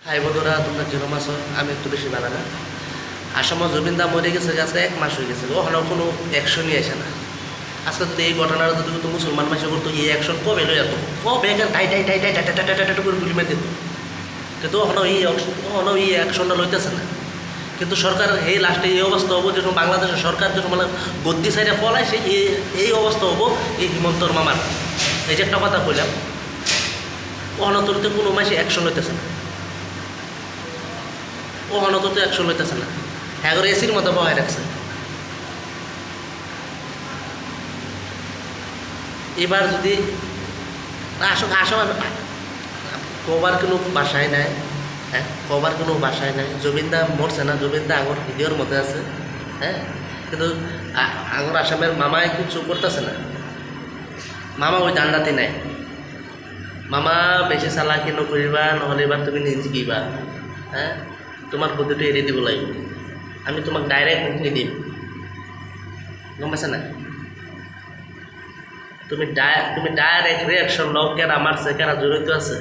High বন্ধুরা, তোমরা যেরকম আছো আমি একটু বেশি ভালো না। আসামে জুবিন দা মরে গেছে, আজকে 1 মাস হয়ে গেছে, ওখানে কোনো অ্যাকশনই আসে না। আজকে যদি এই ঘটনাটা যদি কিন্তু মুসলমান মাসে করতো, এই অ্যাকশন কবে লই যেত, কবে টাই টাই টাই টাই টাই টাই টাই টাই করে গুলি মেরে দিত। কিন্তু ওখানে এই অ্যাকশনটা লইতেছে না। কিন্তু সরকার এই লাস্টে এই অবস্থা হবো, যখন বাংলাদেশের সরকার যখন মানে গদ্দি সাইডে ফলায় সে এই অবস্থা হবো এই হিমন্তর মামার। এই যে একটা কথা কইলাম, অনতরতে কোনো মাসে অ্যাকশন লইতেছে না, ও অনততে অ্যাকশন লইতেছে না, হ্যাঁ করে এসির মতো বহায় রাখছে। এবার যদি কবার কোনো বাসায় নাই, হ্যাঁ কবার কোনো বাসায় নাই। জুবিনদা মরছে না, জুবিনদা আগর ভিডিওর মধ্যে আছে, হ্যাঁ কিন্তু আগর আসামের মামায় কিছু করতেছে না। মামা ওই দান্দাতে নাই, মামা বেশি চালাকি নকরিবা, নহলে এবার তুমি নিজে কিবা, হ্যাঁ তোমার বুদ্ধিটা এড়িয়ে দিব লাগবে। আমি তোমাক ডাইরেক্ট হুমকি দিম, গম পাইছা না? তুমি ডাইরেক্ট রিয়াকশন লও, কেরা মারছে কেরা জড়িত আছে।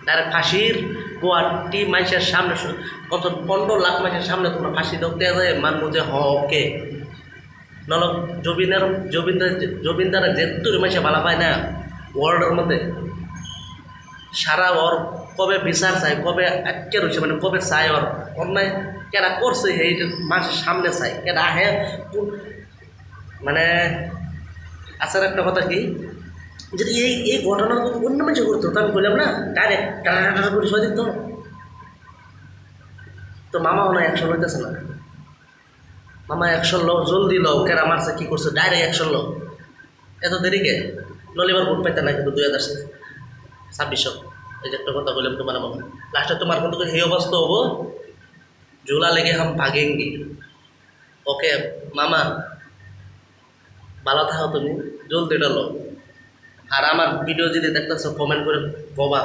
ডাইরেক্ট ফাঁসির গুয়াহাটি মানুষের সামনে, কত 15 লাখ মানুষের সামনে তোমরা ফাঁসি দেখতে যায়, মানবো যে ওকে। নল জবিনদার যেতুর মানুষে ভালো পায় না ওয়ার্ল্ডের মধ্যে, সারা ওর কবে বিচার চাই, কবে আটকে রয়েছে, মানে কবে চাই ওর অন্যায় কেরা করছে এই মানুষের সামনে চাই, কেরা আহে মানে। আসার একটা কথা কি, যদি এই ঘটনা অন্য মানুষ করতো তো আমি বললাম না ডাইরেক্ট টাটা করে সবাই দিত। তো মামা ওনার অ্যাকশন হইতেছে না। মামা অ্যাকশন লো, জলদি লো, কেরা মারছে কী করছে ডাইরেক্ট অ্যাকশন লো। এত দেরিকে নলিবার ভোট পাইতে না কিন্তু 2026। এই যে একটা কথা বললাম তোমার মামা, লাস্টে তোমার কিন্তু এই অবস্থা হবো, ঝোলা লেগে হাম ভাগেঙ্গি। ওকে মামা, ভালো থাকো তুমি, জলদি এটা লো। আর আমার ভিডিও যদি দেখতেছ কমেন্ট করে কবা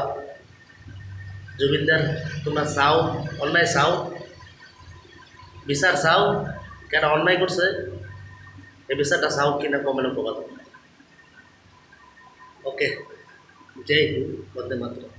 জুবিনদার তোমরা চাও, অন্যায় চাও, বিচার চাও, কেন অন্যায় করছে এই বিচারটা চাও কিনা কমেন্টে কবা। ওকে, জয় হিন্দ, বন্দে মাতরম।